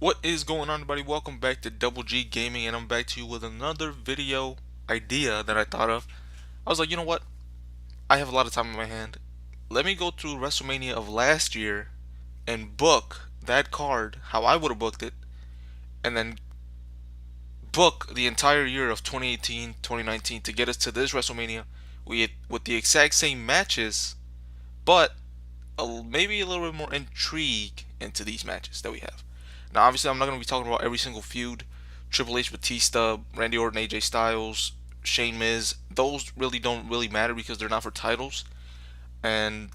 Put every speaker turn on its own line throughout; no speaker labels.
What is going on, everybody? Welcome back to Double G Gaming, and I'm back to you with another video idea that I thought of. I was like, you know what? I have a lot of time in my hand. Let me go through WrestleMania of last year and book that card how I would have booked it, and then book the entire year of 2018, 2019 to get us to this WrestleMania with the exact same matches, but maybe a little bit more intrigue into these matches that we have. Now, obviously, I'm not going to be talking about every single feud. Triple H, Batista, Randy Orton, AJ Styles, Shane Miz. Those really don't really matter because they're not for titles, and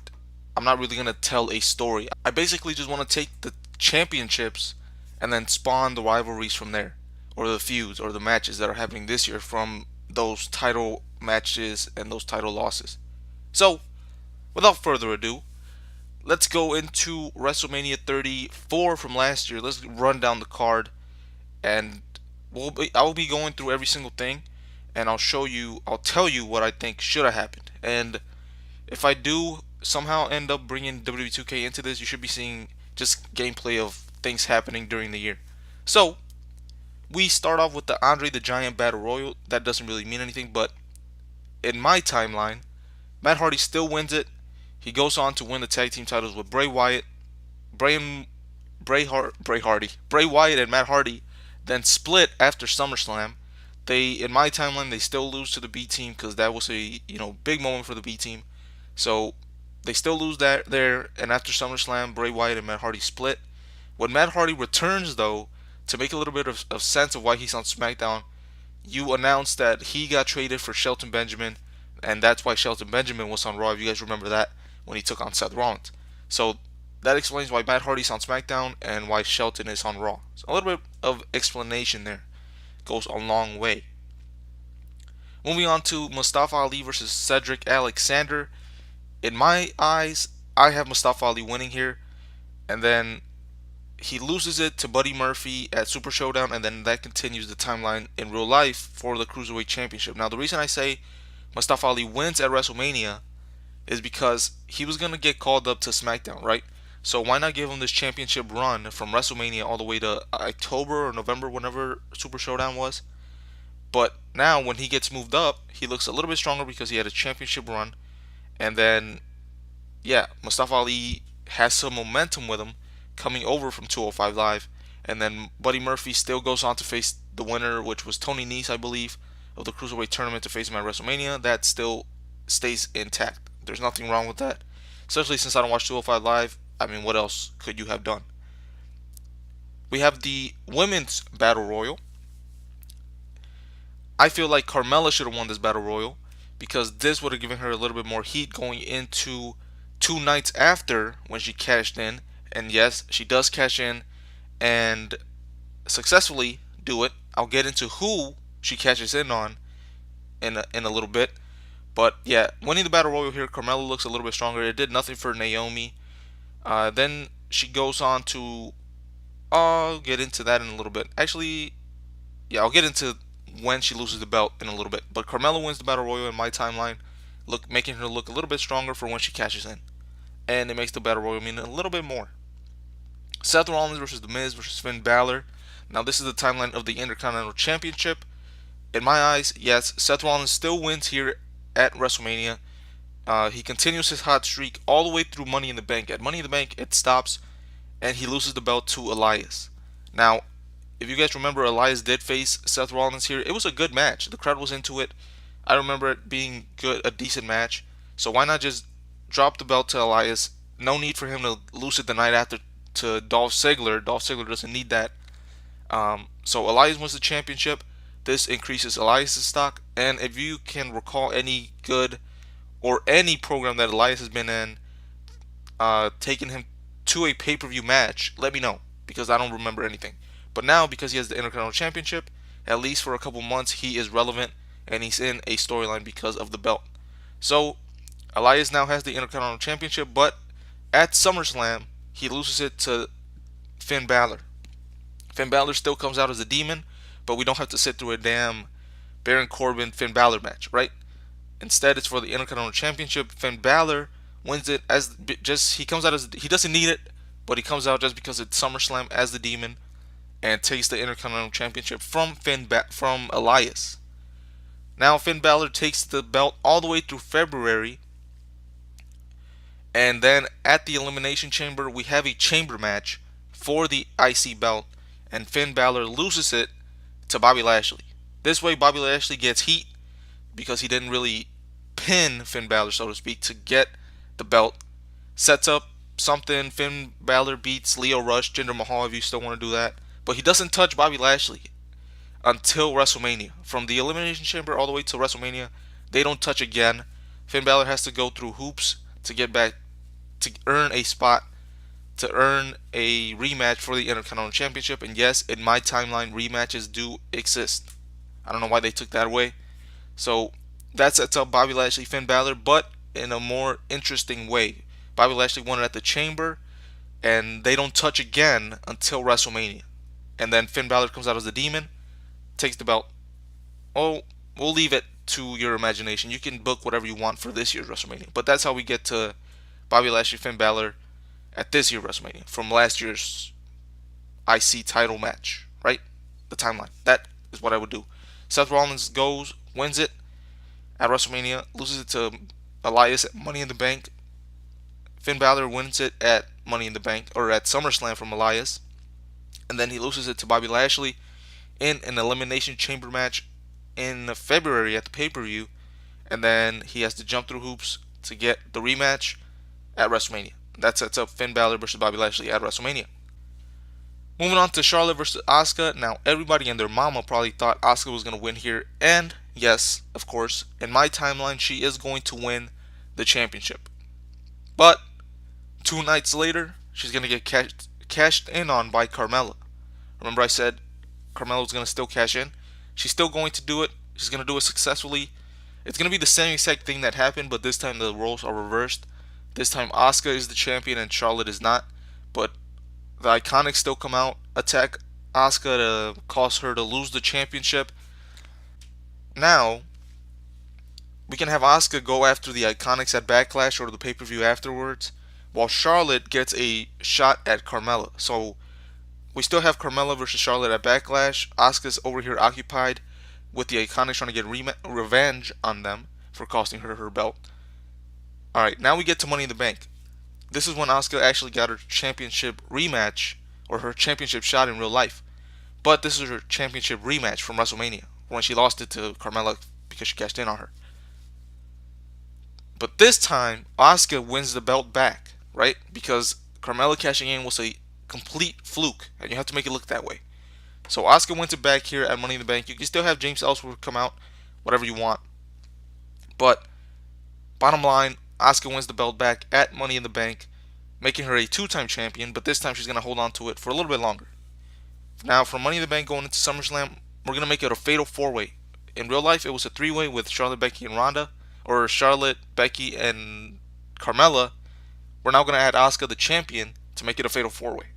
I'm not really going to tell a story. I basically just want to take the championships and then spawn the rivalries from there, or the feuds, or the matches that are happening this year from those title matches and those title losses. So, without further ado, let's go into WrestleMania 34 from last year. Let's run down the card, and I'll be going through every single thing, and I'll tell you what I think should have happened. And if I do somehow end up bringing WWE 2K into this, you should be seeing just gameplay of things happening during the year. So we start off with the Andre the Giant Battle Royal. That doesn't really mean anything, but in my timeline, Matt Hardy still wins it. He goes on to win the tag team titles with Bray Wyatt, Bray Wyatt and Matt Hardy. Then split after SummerSlam. In my timeline, they still lose to the B team because that was a big moment for the B team. So they still lose that there. And after SummerSlam, Bray Wyatt and Matt Hardy split. When Matt Hardy returns, though, to make a little bit of sense of why he's on SmackDown, you announced that he got traded for Shelton Benjamin, and that's why Shelton Benjamin was on Raw. If you guys remember that when he took on Seth Rollins, so that explains why Matt Hardy's on SmackDown and why Shelton is on Raw. So a little bit of explanation there goes a long way. Moving on to Mustafa Ali versus Cedric Alexander. In my eyes, I have Mustafa Ali winning here, and then he loses it to Buddy Murphy at Super Showdown, and then that continues the timeline in real life for the Cruiserweight Championship. Now, the reason I say Mustafa Ali wins at WrestleMania is because he was going to get called up to SmackDown, right? So why not give him this championship run from WrestleMania all the way to October or November, whenever Super Showdown was? But now when he gets moved up, he looks a little bit stronger because he had a championship run. And then, yeah, Mustafa Ali has some momentum with him coming over from 205 Live. And then Buddy Murphy still goes on to face the winner, which was Tony Nese, I believe, of the Cruiserweight tournament to face him at WrestleMania. That still stays intact. There's nothing wrong with that. Especially since I don't watch 205 Live. I mean, what else could you have done? We have the Women's Battle Royal. I feel like Carmella should have won this Battle Royal because this would have given her a little bit more heat going into 2 nights after when she cashed in. And yes, she does cash in and successfully do it. I'll get into who she cashes in on in a little bit. But yeah, winning the Battle Royal here, Carmella looks a little bit stronger. It did nothing for Naomi. Then she goes on to. I'll get into that in a little bit. Actually, yeah, I'll get into when she loses the belt in a little bit. But Carmella wins the Battle Royal in my timeline, making her look a little bit stronger for when she cashes in, and it makes the Battle Royal mean a little bit more. Seth Rollins versus The Miz versus Finn Balor. Now this is the timeline of the Intercontinental Championship. In my eyes, yes, Seth Rollins still wins here at WrestleMania. He continues his hot streak all the way through Money in the Bank. At Money in the Bank, it stops, and he loses the belt to Elias. Now, if you guys remember, Elias did face Seth Rollins here. It was a good match. The crowd was into it. I remember it being good, a decent match. So why not just drop the belt to Elias? No need for him to lose it the night after to Dolph Ziggler. Dolph Ziggler doesn't need that. So Elias wins the championship. This increases Elias' stock. And if you can recall any good or any program that Elias has been in, taking him to a pay-per-view match, let me know because I don't remember anything. But now, because he has the Intercontinental Championship, at least for a couple months, he is relevant and he's in a storyline because of the belt. So Elias now has the Intercontinental Championship, but at SummerSlam, he loses it to Finn Balor. Finn Balor still comes out as a demon, but we don't have to sit through a damn Baron Corbin Finn Balor match, right? Instead, it's for the Intercontinental Championship. Finn Balor wins it as just he comes out as he doesn't need it, but he comes out just because it's SummerSlam as the demon. and takes the Intercontinental Championship from from Elias. Now Finn Balor takes the belt all the way through February, and then at the Elimination Chamber we have a chamber match for the IC belt, and Finn Balor loses it to Bobby Lashley. This way Bobby Lashley gets heat because he didn't really pin Finn Balor, so to speak, to get the belt. Sets up something. Finn Balor beats Lio Rush, Jinder Mahal if you still want to do that. But he doesn't touch Bobby Lashley until WrestleMania. From the Elimination Chamber all the way to WrestleMania, they don't touch again. Finn Balor has to go through hoops to get back, to earn a spot, to earn a rematch for the Intercontinental Championship. And yes, in my timeline, rematches do exist. I don't know why they took that away. So that sets up Bobby Lashley, Finn Balor, but in a more interesting way. Bobby Lashley won it at the Chamber, and they don't touch again until WrestleMania. And then Finn Balor comes out as the Demon, takes the belt. Oh, we'll leave it to your imagination. You can book whatever you want for this year's WrestleMania. But that's how we get to Bobby Lashley, Finn Balor at this year's WrestleMania from last year's IC title match, right? The timeline. That is what I would do. Seth Rollins goes, wins it at WrestleMania, loses it to Elias at Money in the Bank. Finn Balor wins it at Money in the Bank, or at SummerSlam from Elias. And then he loses it to Bobby Lashley in an Elimination Chamber match in February at the pay-per-view. And then he has to jump through hoops to get the rematch at WrestleMania. That sets up Finn Balor versus Bobby Lashley at WrestleMania. Moving on to Charlotte versus Asuka. Now, everybody and their mama probably thought Asuka was going to win here. And yes, of course, in my timeline, she is going to win the championship. But 2 nights later, she's going to get cashed in on by Carmella. Remember I said Carmella was going to still cash in? She's still going to do it. She's going to do it successfully. It's going to be the same exact thing that happened, but this time the roles are reversed. This time Asuka is the champion and Charlotte is not. But the Iconics still come out, attack Asuka to cause her to lose the championship. Now, we can have Asuka go after the Iconics at Backlash or the pay-per-view afterwards, while Charlotte gets a shot at Carmella. So we still have Carmella versus Charlotte at Backlash. Asuka's over here occupied with the Iconics trying to get revenge on them for costing her her belt. Alright, now we get to Money in the Bank. This is when Asuka actually got her championship rematch, or her championship shot in real life. But this is her championship rematch from WrestleMania, when she lost it to Carmella because she cashed in on her. But this time, Asuka wins the belt back, right? Because Carmella cashing in was a complete fluke, and you have to make it look that way. So Asuka wins it back here at Money in the Bank. You can still have James Ellsworth come out, whatever you want. But bottom line, Asuka wins the belt back at Money in the Bank, making her a 2-time champion, but this time she's going to hold on to it for a little bit longer. Now, from Money in the Bank going into SummerSlam, we're going to make it a fatal 4-way. In real life, it was a 3-way with Charlotte, Becky, and Ronda, or Charlotte, Becky, and Carmella. We're now going to add Asuka, the champion, to make it a fatal 4-way.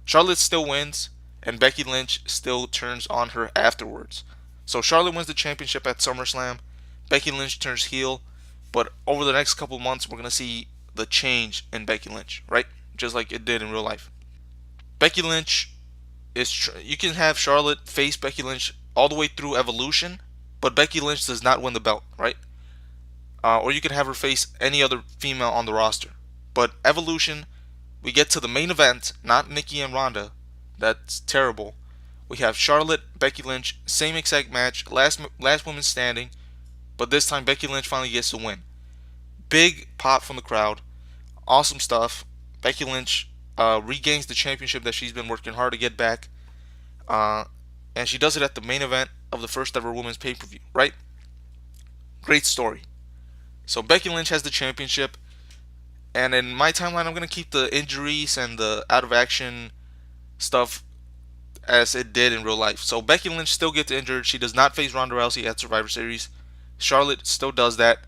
Charlotte still wins, and Becky Lynch still turns on her afterwards. So Charlotte wins the championship at SummerSlam, Becky Lynch turns heel, but over the next couple months, we're going to see the change in Becky Lynch, right? Just like it did in real life. Becky Lynch you can have Charlotte face Becky Lynch all the way through Evolution, but Becky Lynch does not win the belt, right? Or you can have her face any other female on the roster. But Evolution, we get to the main event, not Nikki and Ronda. That's terrible. We have Charlotte, Becky Lynch, same exact match, last woman standing, but this time Becky Lynch finally gets the win. Big pop from the crowd. Awesome stuff. Becky Lynch regains the championship that she's been working hard to get back. And she does it at the main event of the first ever women's pay-per-view, right? Great story. So Becky Lynch has the championship. And in my timeline, I'm going to keep the injuries and the out-of-action stuff as it did in real life. So Becky Lynch still gets injured. She does not face Ronda Rousey at Survivor Series. Charlotte still does that.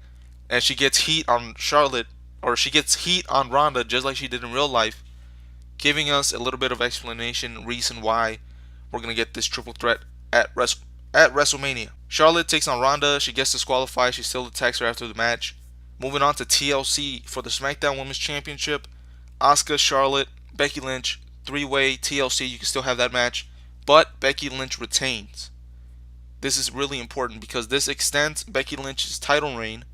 And she gets heat on Charlotte, or she gets heat on Ronda just like she did in real life, giving us a little bit of explanation, reason why we're going to get this triple threat at WrestleMania. Charlotte takes on Ronda. She gets disqualified. She still attacks her after the match. Moving on to TLC for the SmackDown Women's Championship. Asuka, Charlotte, Becky Lynch, 3-way TLC. You can still have that match. but Becky Lynch retains. This is really important because this extends Becky Lynch's title reign.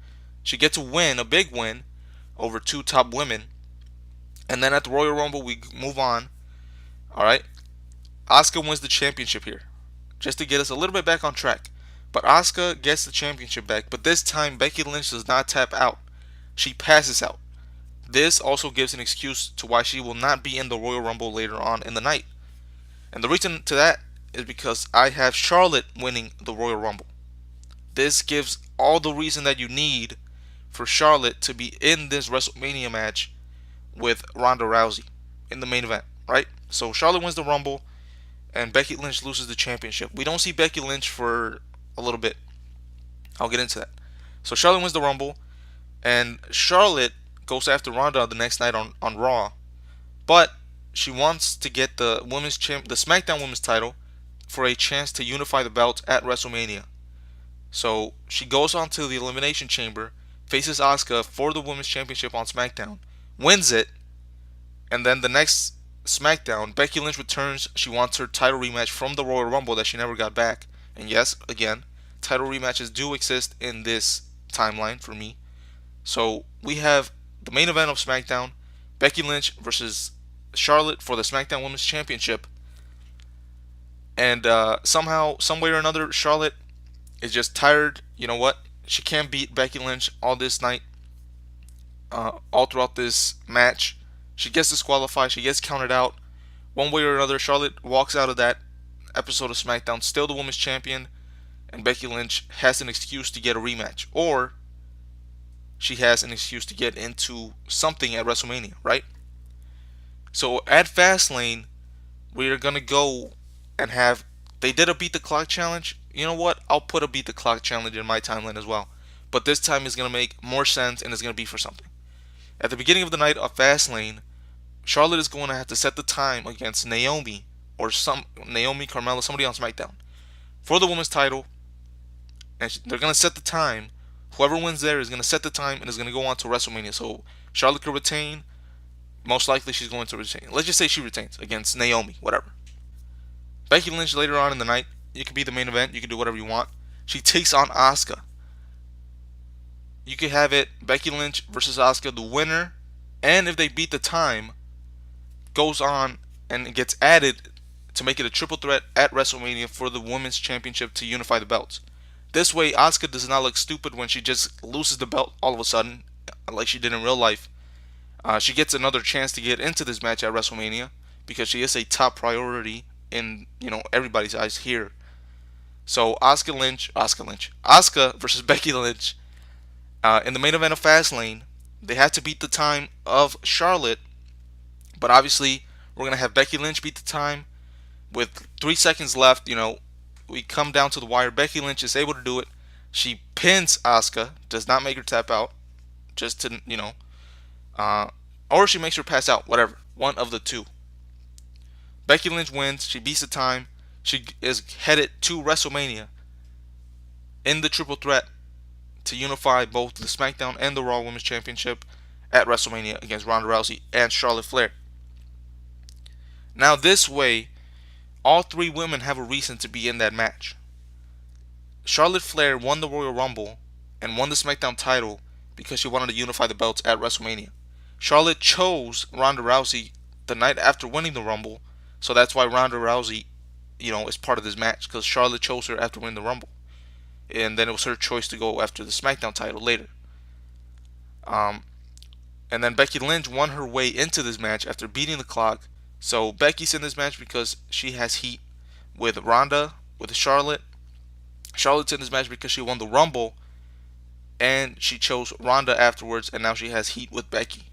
She gets a win, a big win, over two top women. And then at the Royal Rumble, we move on. All right. Asuka wins the championship here, just to get us a little bit back on track. But Asuka gets the championship back, but this time Becky Lynch does not tap out. She passes out. This also gives an excuse to why she will not be in the Royal Rumble later on in the night. And the reason to that is because I have Charlotte winning the Royal Rumble. This gives all the reason that you need for Charlotte to be in this WrestleMania match with Ronda Rousey in the main event, right? So Charlotte wins the Rumble and Becky Lynch loses the championship. We don't see Becky Lynch for a little bit. I'll get into that. So Charlotte wins the Rumble and Charlotte goes after Ronda the next night on Raw. But she wants to get the the SmackDown Women's title for a chance to unify the belts at WrestleMania. So she goes on to the Elimination Chamber, faces Asuka for the Women's Championship on SmackDown, wins it, and then the next SmackDown, Becky Lynch returns. She wants her title rematch from the Royal Rumble that she never got back. And yes, again, title rematches do exist in this timeline for me. So we have the main event of SmackDown, Becky Lynch versus Charlotte for the SmackDown Women's Championship. And somehow, some way or another, Charlotte is just tired. You know what? She can't beat Becky Lynch all this night, all throughout this match. She gets disqualified. She gets counted out. One way or another, Charlotte walks out of that episode of SmackDown still the women's champion, and Becky Lynch has an excuse to get a rematch, or she has an excuse to get into something at WrestleMania, right? So at Fastlane, we're gonna go and have. They did a beat the clock challenge. You know what? I'll put a beat the clock challenge in my timeline as well. But this time is gonna make more sense and it's gonna be for something. At the beginning of the night of Fastlane, Charlotte is going to have to set the time against Naomi or Naomi, Carmella, somebody on SmackDown for the women's title, and they're gonna set the time. Whoever wins there is gonna set the time and is gonna go on to WrestleMania. So Charlotte could retain. Most likely she's going to retain. Let's just say she retains against Naomi, whatever. Becky Lynch later on in the night, you can be the main event. You can do whatever you want. She takes on Asuka. You could have it Becky Lynch versus Asuka, the winner, and if they beat the time, goes on and gets added to make it a triple threat at WrestleMania for the Women's Championship to unify the belts. This way, Asuka does not look stupid when she just loses the belt all of a sudden, like she did in real life. She gets another chance to get into this match at WrestleMania because she is a top priority in everybody's eyes here. So Asuka versus Becky Lynch in the main event of Fastlane. They have to beat the time of Charlotte, but obviously we're gonna have Becky Lynch beat the time with 3 seconds left. We come down to the wire. Becky Lynch is able to do it. She pins Asuka, does not make her tap out, just to or she makes her pass out. Whatever, one of the two. Becky Lynch wins. She beats the time. She is headed to WrestleMania in the triple threat to unify both the SmackDown and the Raw Women's Championship at WrestleMania against Ronda Rousey and Charlotte Flair. Now this way, all three women have a reason to be in that match. Charlotte Flair won the Royal Rumble and won the SmackDown title because she wanted to unify the belts at WrestleMania. Charlotte chose Ronda Rousey the night after winning the Rumble, so that's why Ronda Rousey, is part of this match, because Charlotte chose her after winning the Rumble. And then it was her choice to go after the SmackDown title later. And then Becky Lynch won her way into this match after beating the clock. So Becky's in this match because she has heat with Ronda, with Charlotte. Charlotte's in this match because she won the Rumble, and she chose Ronda afterwards, and now she has heat with Becky.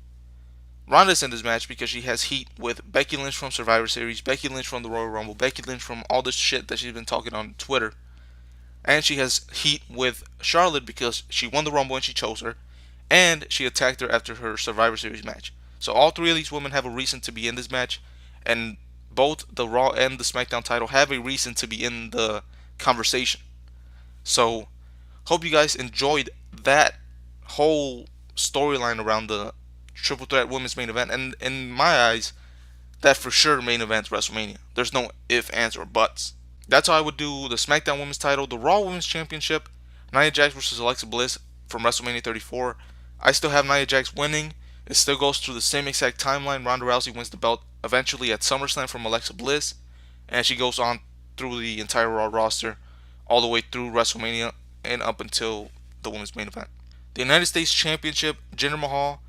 Ronda's in this match because she has heat with Becky Lynch from Survivor Series, Becky Lynch from the Royal Rumble, Becky Lynch from all this shit that she's been talking on Twitter. And she has heat with Charlotte because she won the Rumble and she chose her, and she attacked her after her Survivor Series match. So all three of these women have a reason to be in this match, and both the Raw and the SmackDown title have a reason to be in the conversation. So hope you guys enjoyed that whole storyline around the triple threat women's main event. And in my eyes, that for sure main events WrestleMania. There's no if, ands, or buts. That's how I would do the SmackDown Women's title, the Raw Women's Championship, Nia Jax versus Alexa Bliss from WrestleMania 34. I still have Nia Jax winning. It still goes through the same exact timeline. Ronda Rousey wins the belt eventually at SummerSlam from Alexa Bliss, and she goes on through the entire Raw roster, all the way through WrestleMania and up until the women's main event. The United States Championship, Jinder Mahal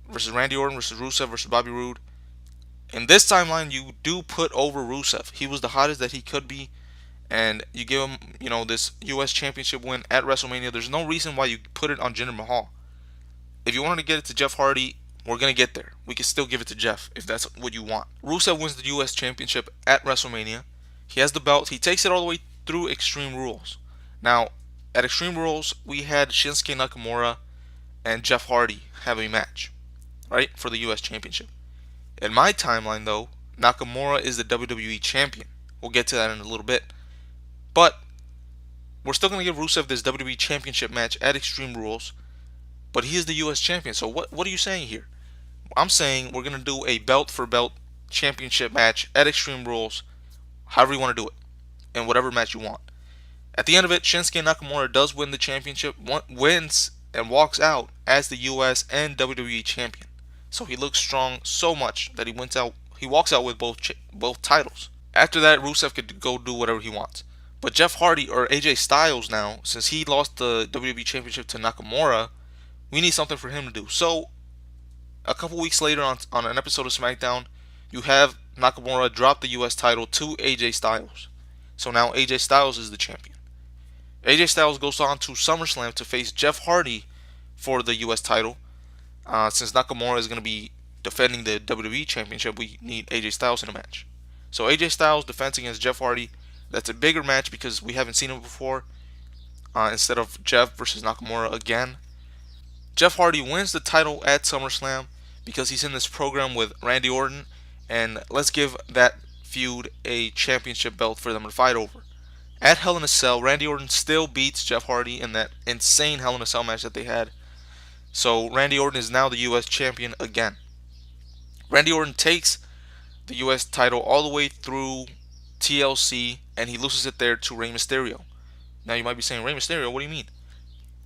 versus Randy Orton versus Rusev versus Bobby Roode. In this timeline, you do put over Rusev. He was the hottest that he could be, and you give him, this U.S. Championship win at WrestleMania. There's no reason why you put it on Jinder Mahal. If you wanted to get it to Jeff Hardy, we're going to get there. We can still give it to Jeff if that's what you want. Rusev wins the U.S. Championship at WrestleMania. He has the belt. He takes it all the way through Extreme Rules. Now, at Extreme Rules, we had Shinsuke Nakamura and Jeff Hardy have a match, right, for the U.S. Championship. In my timeline, though, Nakamura is the WWE Champion. We'll get to that in a little bit. But we're still going to give Rusev this WWE Championship match at Extreme Rules. But he is the U.S. Champion. So what are you saying here? I'm saying we're going to do a belt-for-belt championship match at Extreme Rules, however you want to do it, in whatever match you want. At the end of it, Shinsuke Nakamura does win the championship, wins, and walks out as the U.S. and WWE Champion. So he looks strong so much that he walks out with both titles. After that, Rusev could go do whatever he wants. But Jeff Hardy, or AJ Styles now, since he lost the WWE Championship to Nakamura, we need something for him to do. So, a couple weeks later on an episode of SmackDown, you have Nakamura drop the U.S. title to AJ Styles. So now AJ Styles is the champion. AJ Styles goes on to SummerSlam to face Jeff Hardy for the U.S. title. Since Nakamura is going to be defending the WWE Championship, we need AJ Styles in a match. So AJ Styles defends against Jeff Hardy. That's a bigger match because we haven't seen him before. Instead of Jeff versus Nakamura again. Jeff Hardy wins the title at SummerSlam because he's in this program with Randy Orton, and let's give that feud a championship belt for them to fight over. At Hell in a Cell, Randy Orton still beats Jeff Hardy in that insane Hell in a Cell match that they had. So Randy Orton is now the U.S. champion again. Randy Orton takes the U.S. title all the way through TLC, and he loses it there to Rey Mysterio. Now you might be saying, Rey Mysterio, what do you mean?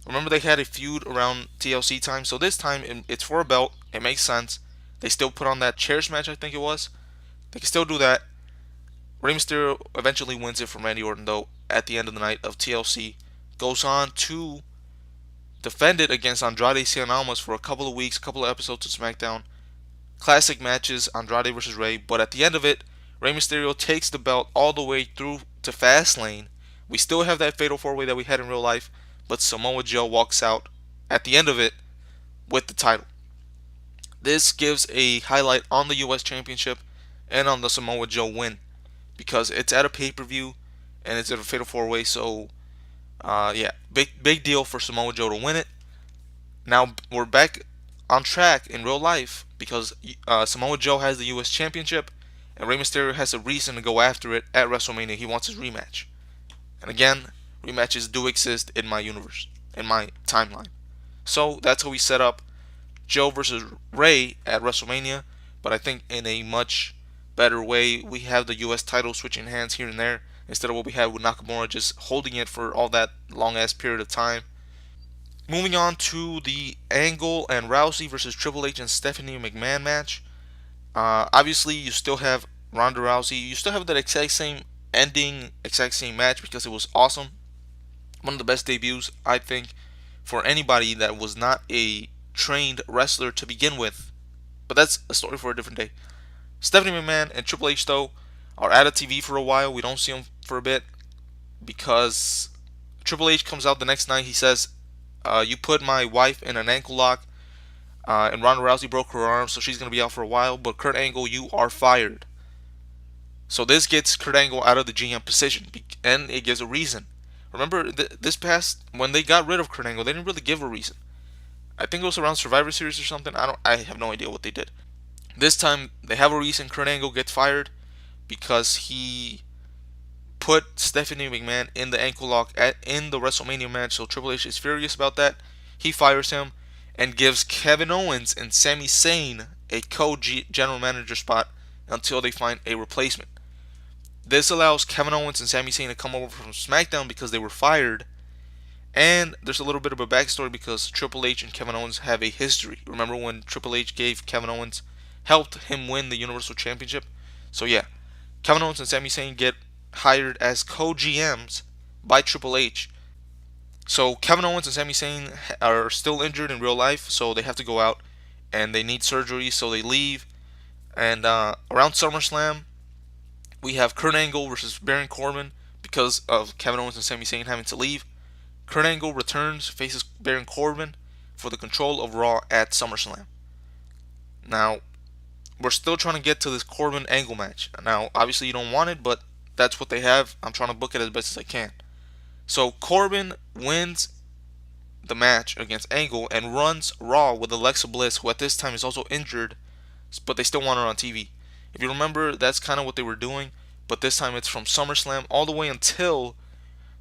Remember they had a feud around TLC time, so this time it's for a belt. It makes sense. They still put on that chairs match, I think it was. They can still do that. Rey Mysterio eventually wins it from Randy Orton, though, at the end of the night of TLC. Goes on to defend it against Andrade Cien Almas for a couple of weeks, a couple of episodes of SmackDown. Classic matches, Andrade versus Rey, but at the end of it, Rey Mysterio takes the belt all the way through to Fastlane. We still have that Fatal 4-Way that we had in real life, but Samoa Joe walks out at the end of it with the title. This gives a highlight on the U.S. Championship and on the Samoa Joe win because it's at a pay-per-view and it's at a Fatal 4-Way, so big deal for Samoa Joe to win it. Now we're back on track in real life because Samoa Joe has the U.S. Championship and Rey Mysterio has a reason to go after it at WrestleMania. He wants his rematch. And again, rematches do exist in my universe, in my timeline. So that's how we set up Joe versus Rey at WrestleMania, but I think in a much better way. We have the U.S. title switching hands here and there instead of what we had with Nakamura just holding it for all that long ass period of time. Moving on to the Angle and Rousey versus Triple H and Stephanie McMahon match. Obviously, you still have Ronda Rousey. You still have that exact same ending, exact same match because it was awesome. One of the best debuts, I think, for anybody that was not a trained wrestler to begin with. But that's a story for a different day. Stephanie McMahon and Triple H, though, are out of TV for a while. We don't see them for a bit because Triple H comes out the next night. He says, you put my wife in an ankle lock, and Ronda Rousey broke her arm, so she's going to be out for a while. But Kurt Angle, you are fired. So this gets Kurt Angle out of the GM position, and it gives a reason. Remember, when they got rid of Kurt Angle, they didn't really give a reason. I think it was around Survivor Series or something. I have no idea what they did. This time, they have a reason. Kurt Angle gets fired because he put Stephanie McMahon in the ankle lock in the WrestleMania match. So Triple H is furious about that. He fires him and gives Kevin Owens and Sami Zayn a co-general manager spot until they find a replacement. This allows Kevin Owens and Sami Zayn to come over from SmackDown because they were fired. And there's a little bit of a backstory because Triple H and Kevin Owens have a history. Remember when Triple H gave Kevin Owens, helped him win the Universal Championship? So yeah, Kevin Owens and Sami Zayn get hired as co-GMs by Triple H. So Kevin Owens and Sami Zayn are still injured in real life, so they have to go out and they need surgery, so they leave. And around SummerSlam, we have Kurt Angle versus Baron Corbin because of Kevin Owens and Sami Zayn having to leave. Kurt Angle returns, faces Baron Corbin for the control of Raw at SummerSlam. Now, we're still trying to get to this Corbin Angle match. Now, obviously you don't want it, but that's what they have. I'm trying to book it as best as I can. So Corbin wins the match against Angle and runs Raw with Alexa Bliss, who at this time is also injured, but they still want her on TV. If you remember, that's kind of what they were doing, but this time it's from SummerSlam all the way until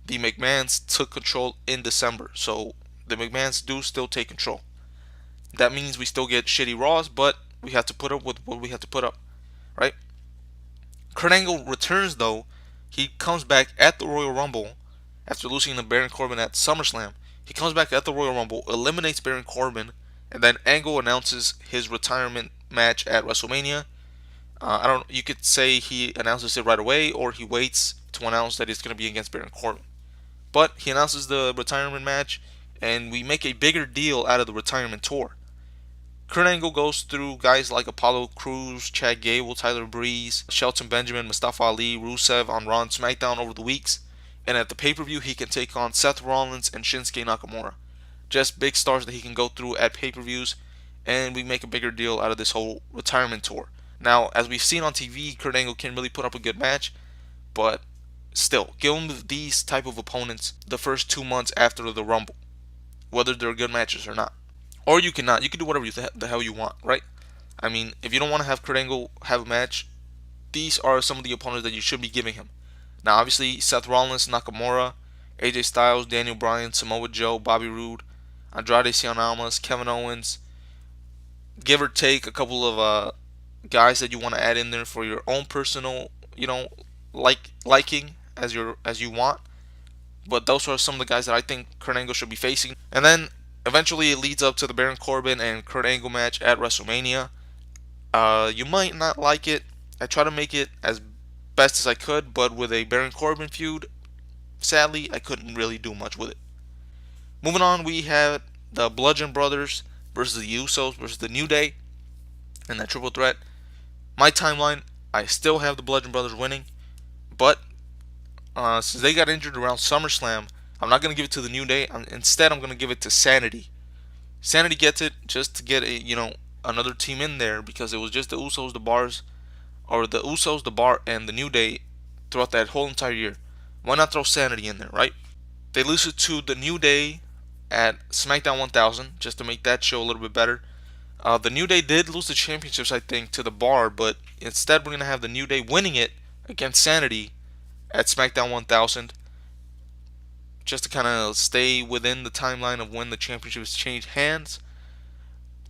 the McMahons took control in December. So the McMahons do still take control. That means we still get shitty Raws, but we have to put up with what we have to put up, right? Kurt Angle returns though. He comes back at the Royal Rumble after losing to Baron Corbin at SummerSlam. He comes back at the Royal Rumble, eliminates Baron Corbin, and then Angle announces his retirement match at WrestleMania. I don't. You could say he announces it right away, or he waits to announce that it's going to be against Baron Corbin. But he announces the retirement match, and we make a bigger deal out of the retirement tour. Kurt Angle goes through guys like Apollo Crews, Chad Gable, Tyler Breeze, Shelton Benjamin, Mustafa Ali, Rusev on Raw and SmackDown over the weeks. And at the pay-per-view, he can take on Seth Rollins and Shinsuke Nakamura. Just big stars that he can go through at pay-per-views, and we make a bigger deal out of this whole retirement tour. Now, as we've seen on TV, Kurt Angle can really put up a good match, but still, give him these type of opponents the first 2 months after the Rumble, whether they're good matches or not. Or you cannot. You can do whatever the hell you want, right? I mean, if you don't want to have Kurt Angle have a match, these are some of the opponents that you should be giving him. Now, obviously, Seth Rollins, Nakamura, AJ Styles, Daniel Bryan, Samoa Joe, Bobby Roode, Andrade Cien Almas, Kevin Owens. Give or take a couple of guys that you want to add in there for your own personal, liking as you want. But those are some of the guys that I think Kurt Angle should be facing. And then eventually it leads up to the Baron Corbin and Kurt Angle match at WrestleMania. You might not like it. I try to make it as best as I could, but with a Baron Corbin feud, sadly, I couldn't really do much with it. Moving on, we had the Bludgeon Brothers versus the Usos versus the New Day in that triple threat. My timeline, I still have the Bludgeon Brothers winning, but since they got injured around SummerSlam, I'm not going to give it to the New Day. Instead, I'm going to give it to Sanity. Sanity gets it just to get another team in there, because it was just the Usos, the Bar, and the New Day throughout that whole entire year. Why not throw Sanity in there, right? They lose it to the New Day at SmackDown 1000 just to make that show a little bit better. The New Day did lose the championships, I think, to the Bar, but instead we're going to have the New Day winning it against Sanity at SmackDown 1000, just to kind of stay within the timeline of when the championships change hands.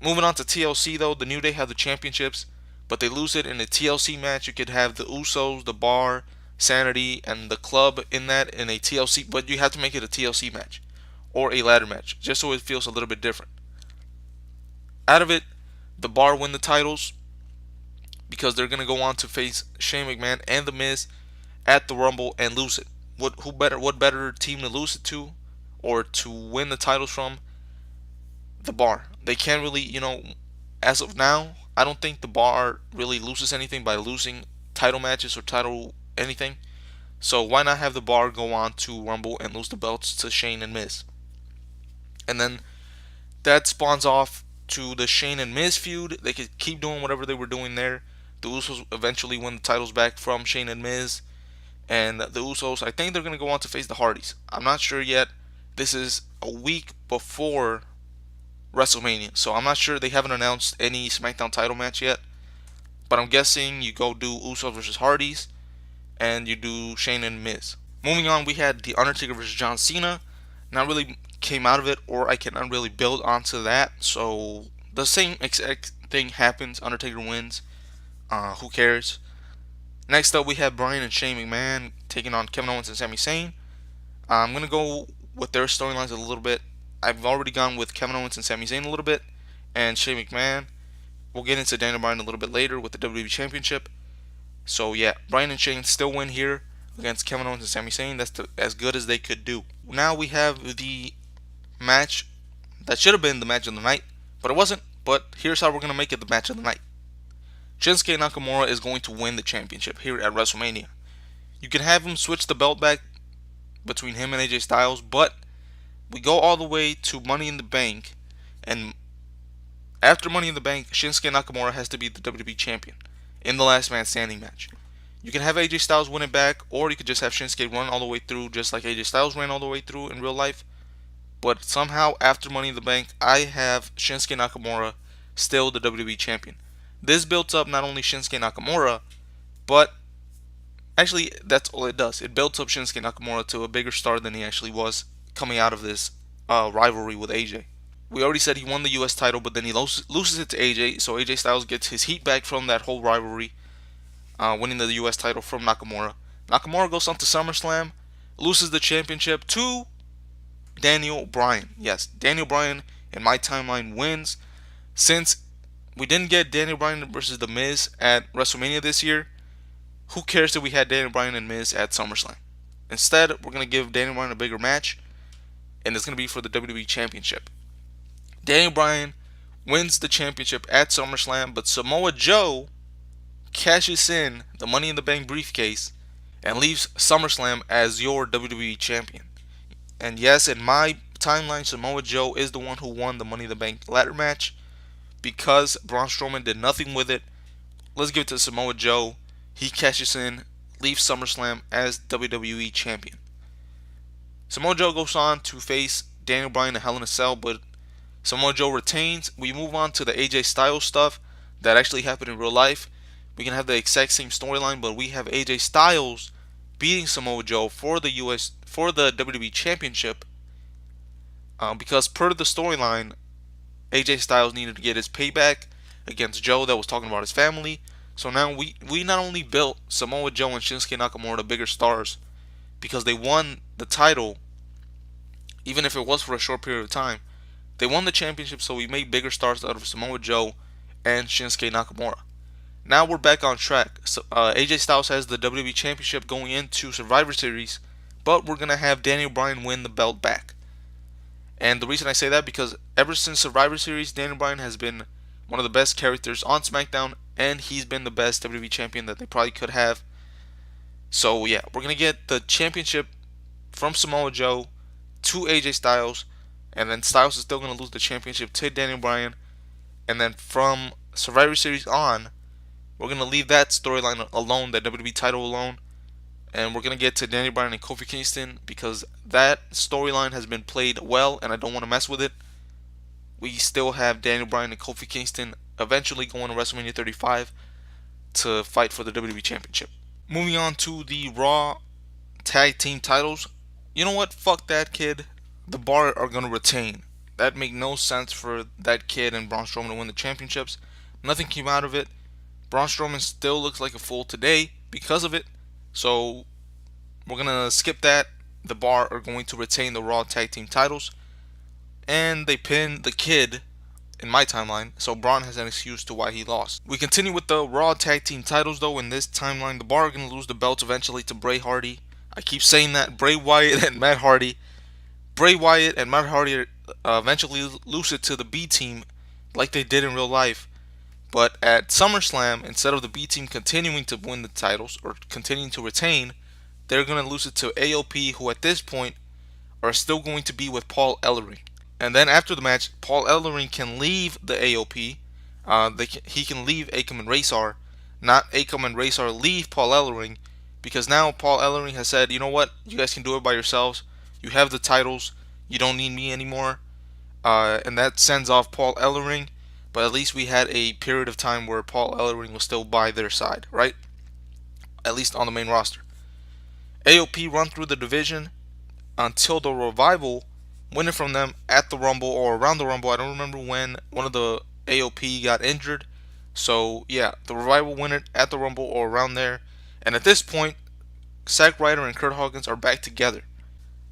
Moving on to TLC though, the New Day have the championships, but they lose it in a TLC match. You could have the Usos, the Bar, Sanity, and the Club in that in a TLC, but you have to make it a TLC match or a ladder match, just so it feels a little bit different. Out of it, the Bar win the titles because they're going to go on to face Shane McMahon and The Miz at the Rumble and lose it. What better team to lose it to or to win the titles from? The Bar. They can't really, as of now, I don't think the Bar really loses anything by losing title matches or title anything. So why not have the Bar go on to Rumble and lose the belts to Shane and Miz? And then that spawns off to the Shane and Miz feud. They could keep doing whatever they were doing there. The Usos eventually win the titles back from Shane and Miz. And the Usos, I think they're going to go on to face the Hardys. I'm not sure yet. This is a week before WrestleMania, so I'm not sure. They haven't announced any SmackDown title match yet. But I'm guessing you go do Usos versus Hardys, and you do Shane and Miz. Moving on, we had The Undertaker versus John Cena. Not really came out of it, or I cannot really build onto that. So the same exact thing happens. Undertaker wins. Who cares? Next up, we have Bryan and Shane McMahon taking on Kevin Owens and Sami Zayn. I'm going to go with their storylines a little bit. I've already gone with Kevin Owens and Sami Zayn a little bit, and Shane McMahon. We'll get into Daniel Bryan a little bit later with the WWE Championship. So yeah, Bryan and Shane still win here against Kevin Owens and Sami Zayn. That's as good as they could do. Now we have the match that should have been the match of the night, but it wasn't. But here's how we're going to make it the match of the night. Shinsuke Nakamura is going to win the championship here at WrestleMania. You can have him switch the belt back between him and AJ Styles, but we go all the way to Money in the Bank, and after Money in the Bank, Shinsuke Nakamura has to be the WWE Champion in the Last Man Standing match. You can have AJ Styles win it back, or you could just have Shinsuke run all the way through, just like AJ Styles ran all the way through in real life. But somehow, after Money in the Bank, I have Shinsuke Nakamura still the WWE Champion. This builds up not only Shinsuke Nakamura, but actually, that's all it does. It builds up Shinsuke Nakamura to a bigger star than he actually was coming out of this rivalry with AJ. We already said he won the US title, but then he loses it to AJ, so AJ Styles gets his heat back from that whole rivalry, winning the US title from Nakamura. Nakamura goes on to SummerSlam, loses the championship to Daniel Bryan. Yes, Daniel Bryan in my timeline wins. Since we didn't get Daniel Bryan versus The Miz at WrestleMania this year, who cares that we had Daniel Bryan and Miz at SummerSlam? Instead, we're going to give Daniel Bryan a bigger match, and it's going to be for the WWE Championship. Daniel Bryan wins the championship at SummerSlam, but Samoa Joe cashes in the Money in the Bank briefcase and leaves SummerSlam as your WWE Champion. And yes, in my timeline, Samoa Joe is the one who won the Money in the Bank ladder match. Because Braun Strowman did nothing with it, let's give it to Samoa Joe. He cashes in, leaves SummerSlam as WWE Champion. Samoa Joe goes on to face Daniel Bryan in Hell in a Cell, but Samoa Joe retains. We move on to the AJ Styles stuff that actually happened in real life. We can have the exact same storyline, but we have AJ Styles beating Samoa Joe for the WWE Championship, because per the storyline, AJ Styles needed to get his payback against Joe that was talking about his family. So now we not only built Samoa Joe and Shinsuke Nakamura to bigger stars because they won the title, even if it was for a short period of time. They won the championship, so we made bigger stars out of Samoa Joe and Shinsuke Nakamura. Now we're back on track. So, AJ Styles has the WWE Championship going into Survivor Series, but we're going to have Daniel Bryan win the belt back. And the reason I say that, because ever since Survivor Series, Daniel Bryan has been one of the best characters on SmackDown, and he's been the best WWE Champion that they probably could have. So yeah, we're going to get the championship from Samoa Joe to AJ Styles, and then Styles is still going to lose the championship to Daniel Bryan. And then from Survivor Series on, we're going to leave that storyline alone, that WWE title alone, and we're going to get to Daniel Bryan and Kofi Kingston, because that storyline has been played well and I don't want to mess with it. We still have Daniel Bryan and Kofi Kingston eventually going to WrestleMania 35 to fight for the WWE Championship. Moving on to the Raw Tag Team titles. You know what? Fuck that kid. The Bar are going to retain. That make no sense for that kid and Braun Strowman to win the championships. Nothing came out of it. Braun Strowman still looks like a fool today because of it. So we're going to skip that. The Bar are going to retain the Raw Tag Team titles. And they pin the kid in my timeline, so Braun has an excuse to why he lost. We continue with the Raw Tag Team titles though. In this timeline, the Bar are going to lose the belts eventually to Bray Hardy. I keep saying that. Bray Wyatt and Matt Hardy. Bray Wyatt and Matt Hardy eventually lose it to the B Team like they did in real life. But at SummerSlam, instead of the B Team continuing to win the titles or continuing to retain, they're going to lose it to AOP, who at this point are still going to be with Paul Ellering. And then after the match, Paul Ellering can leave the AOP. He can leave Akam and Razor, not Akam and Razor leave Paul Ellering, because now Paul Ellering has said, you know what, you guys can do it by yourselves. You have the titles. You don't need me anymore. And that sends off Paul Ellering. But at least we had a period of time where Paul Ellering was still by their side, right? At least on the main roster. AOP run through the division until the Revival win it from them at the Rumble or around the Rumble. I don't remember when one of the AOP got injured. So yeah, the Revival win it at the Rumble or around there. And at this point, Zack Ryder and Kurt Hawkins are back together.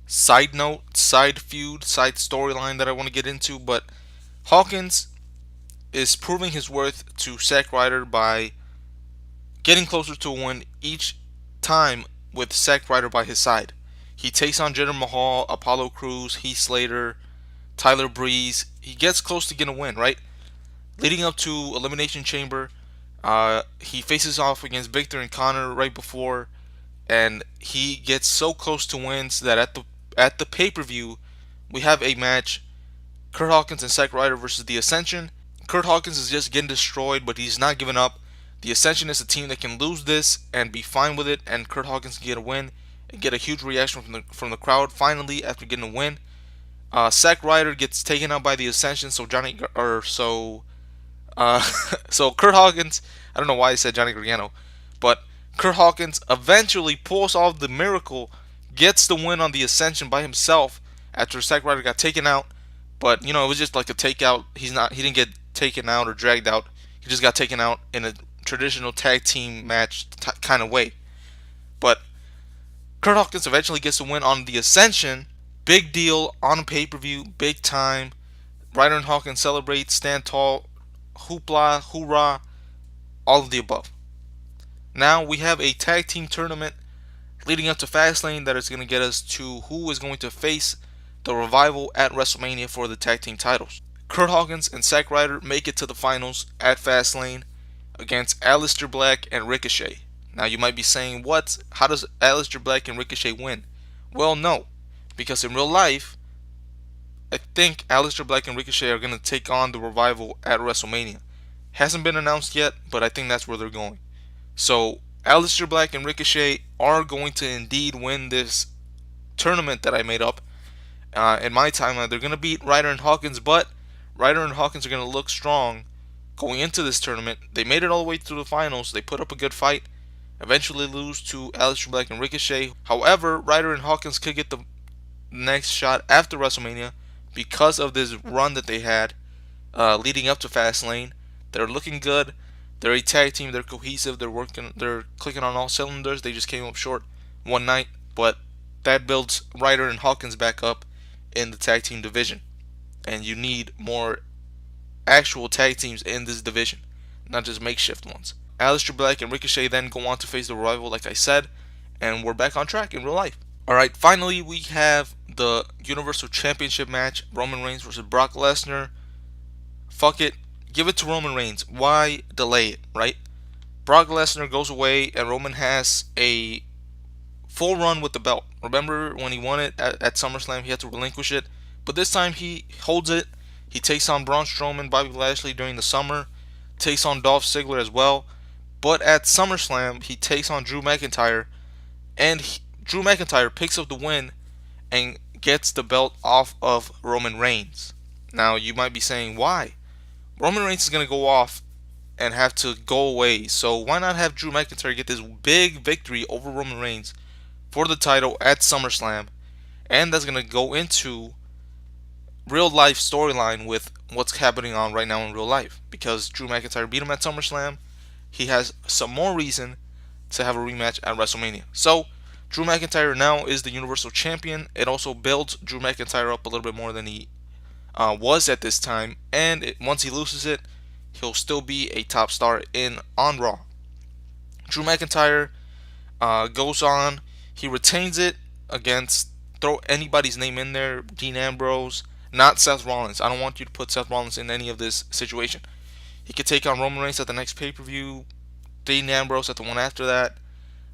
Side note, side feud, side storyline that I want to get into, but Hawkins is proving his worth to Zack Ryder by getting closer to a win each time with Zack Ryder by his side. He takes on Jinder Mahal, Apollo Crews, Heath Slater, Tyler Breeze. He gets close to getting a win, right? Leading up to Elimination Chamber, he faces off against Victor and Connor right before, and he gets so close to wins that at the pay-per-view, we have a match: Kurt Hawkins and Zack Ryder versus the Ascension. Kurt Hawkins is just getting destroyed, but he's not giving up. The Ascension is a team that can lose this and be fine with it, and Kurt Hawkins can get a win and get a huge reaction from the crowd. Finally, after getting a win, Zack Ryder gets taken out by the Ascension. Uh, so Kurt Hawkins, I don't know why I said Johnny Gargano, but Kurt Hawkins eventually pulls off the miracle, gets the win on the Ascension by himself after Zack Ryder got taken out. But it was just like a takeout. He didn't get taken out or dragged out. He just got taken out in a traditional tag team match kind of way. But Kurt Hawkins eventually gets the win on the Ascension. Big deal on pay-per-view, big time. Ryder and Hawkins celebrate, stand tall, hoopla, hoorah, all of the above. Now we have a tag team tournament leading up to Fastlane that is going to get us to who is going to face the Revival at WrestleMania for the tag team titles. Kurt Hawkins and Zack Ryder make it to the finals at Fastlane against Aleister Black and Ricochet. Now you might be saying, what? How does Aleister Black and Ricochet win? Well, no, because in real life, I think Aleister Black and Ricochet are going to take on the Revival at WrestleMania. Hasn't been announced yet, but I think that's where they're going. So Aleister Black and Ricochet are going to indeed win this tournament that I made up. In my timeline, they're going to beat Ryder and Hawkins, but Ryder and Hawkins are going to look strong going into this tournament. They made it all the way through the finals. They put up a good fight. Eventually lose to Aleister Black and Ricochet. However, Ryder and Hawkins could get the next shot after WrestleMania because of this run that they had leading up to Fastlane. They're looking good. They're a tag team. They're cohesive. They're working. They're clicking on all cylinders. They just came up short one night, but that builds Ryder and Hawkins back up in the tag team division. And you need more actual tag teams in this division, not just makeshift ones. Aleister Black and Ricochet then go on to face the Revival, like I said, and we're back on track in real life. Alright, finally we have the Universal Championship match, Roman Reigns versus Brock Lesnar. Fuck it, give it to Roman Reigns. Why delay it, right? Brock Lesnar goes away and Roman has a full run with the belt. Remember when he won it at SummerSlam, he had to relinquish it, but this time he holds it. He takes on Braun Strowman, Bobby Lashley during the summer, takes on Dolph Ziggler as well. But at SummerSlam, he takes on Drew McIntyre, and Drew McIntyre picks up the win and gets the belt off of Roman Reigns. Now, you might be saying, why? Roman Reigns is going to go off and have to go away, so why not have Drew McIntyre get this big victory over Roman Reigns for the title at SummerSlam? And that's going to go into real life storyline with what's happening on right now in real life. Because Drew McIntyre beat him at SummerSlam, he has some more reason to have a rematch at WrestleMania. So Drew McIntyre now is the Universal Champion. It also builds Drew McIntyre up a little bit more than he was at this time, and once he loses it, he'll still be a top star on Raw. Drew McIntyre goes on. He retains it against, throw anybody's name in there, Dean Ambrose, not Seth Rollins. I don't want you to put Seth Rollins in any of this situation. He could take on Roman Reigns at the next pay-per-view, Dean Ambrose at the one after that,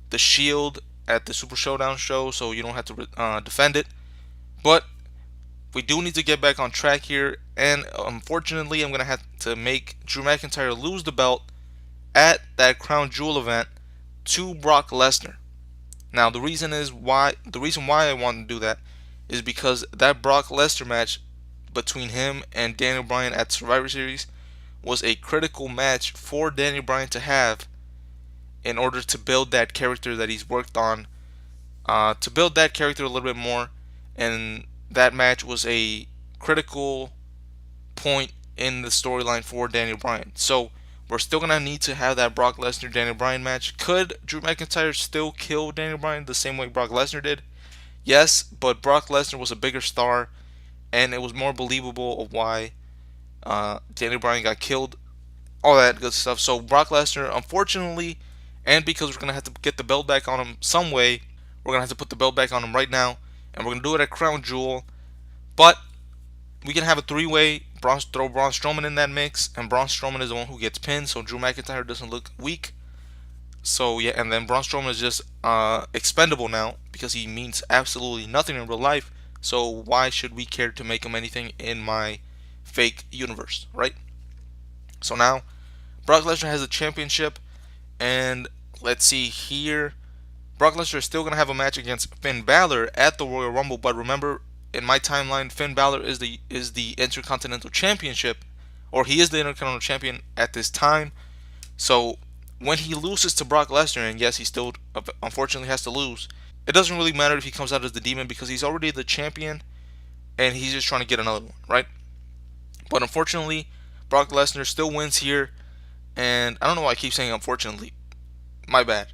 The Shield at the Super Showdown show, so you don't have to defend it. But we do need to get back on track here, and unfortunately, I'm going to have to make Drew McIntyre lose the belt at that Crown Jewel event to Brock Lesnar. Now, the reason why I want to do that is because that Brock Lesnar match between him and Daniel Bryan at Survivor Series was a critical match for Daniel Bryan to have in order to build that character that he's worked on, to build that character a little bit more, and that match was a critical point in the storyline for Daniel Bryan. So We're still gonna need to have that Brock Lesnar Daniel Bryan match. Could Drew McIntyre still kill Daniel Bryan the same way Brock Lesnar did? Yes, but Brock Lesnar was a bigger star, and it was more believable of why Daniel Bryan got killed, all that good stuff. So Brock Lesnar, unfortunately, and because we're gonna have to get the belt back on him some way, we're gonna have to put the belt back on him right now, and we're gonna do it at Crown Jewel. But we can have a three-way. Throw Braun Strowman in that mix, and Braun Strowman is the one who gets pinned, so Drew McIntyre doesn't look weak. So yeah, and then Braun Strowman is just expendable now because he means absolutely nothing in real life. So why should we care to make him anything in my fake universe, right? So now Brock Lesnar has a championship, and let's see here. Brock Lesnar is still gonna have a match against Finn Balor at the Royal Rumble, but remember, in my timeline, Finn Balor is the Intercontinental Championship, or he is the Intercontinental Champion at this time. So when he loses to Brock Lesnar, and yes, he still unfortunately has to lose, it doesn't really matter if he comes out as the Demon because he's already the champion, and he's just trying to get another one, right? But unfortunately, Brock Lesnar still wins here, and I don't know why I keep saying unfortunately. My bad.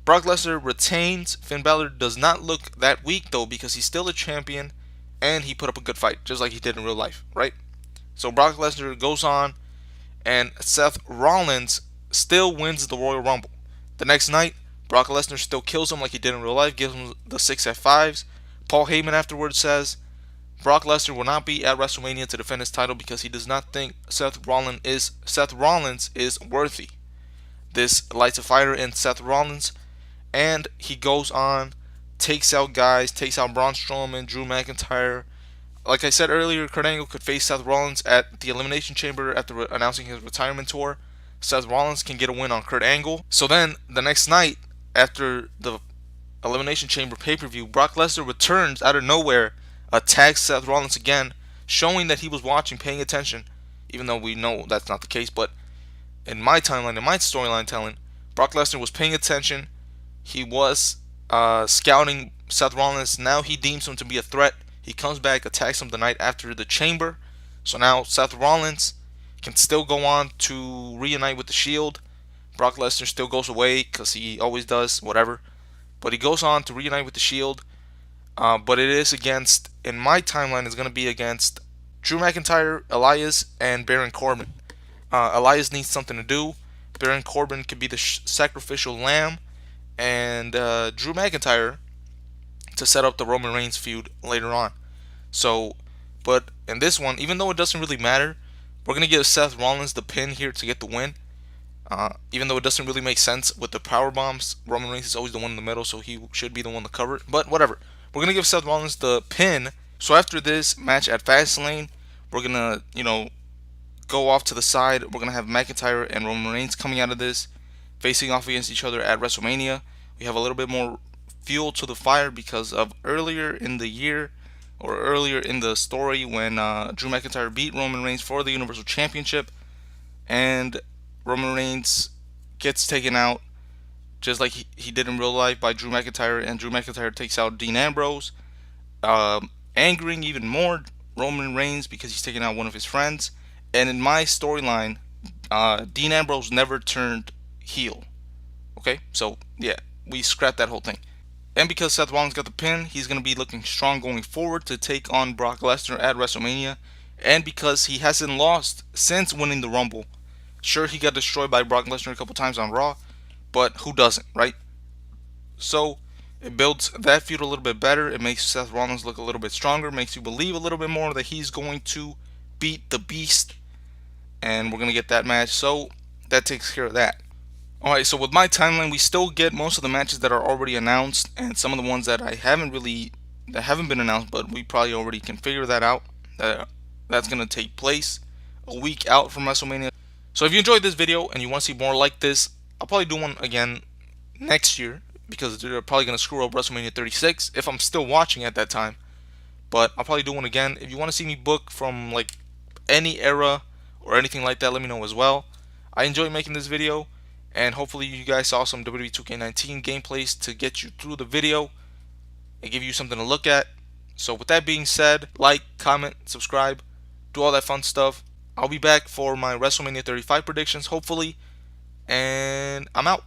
Brock Lesnar retains. Finn Balor does not look that weak though because he's still a champion and he put up a good fight just like he did in real life, right? So Brock Lesnar goes on, and Seth Rollins still wins the Royal Rumble. The next night, Brock Lesnar still kills him like he did in real life, gives him the 6 F5s. Paul Heyman afterwards says Brock Lesnar will not be at WrestleMania to defend his title because he does not think Seth Rollins is worthy. This lights a fire in Seth Rollins, and he goes on, takes out guys, takes out Braun Strowman, Drew McIntyre. Like I said earlier, Kurt Angle could face Seth Rollins at the Elimination Chamber after announcing his retirement tour. Seth Rollins can get a win on Kurt Angle. So then, the next night, after the Elimination Chamber pay-per-view, Brock Lesnar returns out of nowhere, attacks Seth Rollins again, showing that he was watching, paying attention, even though we know that's not the case. But in my timeline, in my storyline telling, Brock Lesnar was paying attention. He was scouting Seth Rollins. Now he deems him to be a threat. He comes back, attacks him the night after the Chamber. So now Seth Rollins can still go on to reunite with the Shield. Brock Lesnar still goes away because he always does, whatever. But he goes on to reunite with the Shield. But it is against, in my timeline, it's going to be against Drew McIntyre, Elias, and Baron Corbin. Elias needs something to do. Baron Corbin could be the sacrificial lamb, and Drew McIntyre to set up the Roman Reigns feud later on. So, but in this one, even though it doesn't really matter, we're going to give Seth Rollins the pin here to get the win. Even though it doesn't really make sense with the power bombs, Roman Reigns is always the one in the middle, so he should be the one to cover it. But whatever. We're going to give Seth Rollins the pin. So after this match at Fastlane, we're going to, go off to the side. We're going to have McIntyre and Roman Reigns coming out of this, facing off against each other at WrestleMania. We have a little bit more fuel to the fire because of earlier in the year, or earlier in the story, when Drew McIntyre beat Roman Reigns for the Universal Championship, and Roman Reigns gets taken out just like he did in real life by Drew McIntyre, and Drew McIntyre takes out Dean Ambrose, angering even more Roman Reigns because he's taking out one of his friends. And in my storyline, Dean Ambrose never turned heel. Okay, so yeah, we scrapped that whole thing. And because Seth Rollins got the pin, he's going to be looking strong going forward to take on Brock Lesnar at WrestleMania. And because he hasn't lost since winning the Rumble. Sure, he got destroyed by Brock Lesnar a couple times on Raw, but who doesn't, right? So it builds that feud a little bit better. It makes Seth Rollins look a little bit stronger, makes you believe a little bit more that he's going to beat the Beast, and we're going to get that match. So that takes care of that. Alright, so with my timeline, we still get most of the matches that are already announced, and some of the ones that haven't been announced, but we probably already can figure that out. That's going to take place a week out from WrestleMania. So if you enjoyed this video and you want to see more like this, I'll probably do one again next year, because they're probably going to screw up WrestleMania 36 if I'm still watching at that time. But I'll probably do one again. If you want to see me book from like any era or anything like that, let me know as well. I enjoyed making this video, and hopefully you guys saw some WWE 2K19 gameplays to get you through the video and give you something to look at. So with that being said, like, comment, subscribe, do all that fun stuff. I'll be back for my WrestleMania 35 predictions, hopefully, and I'm out.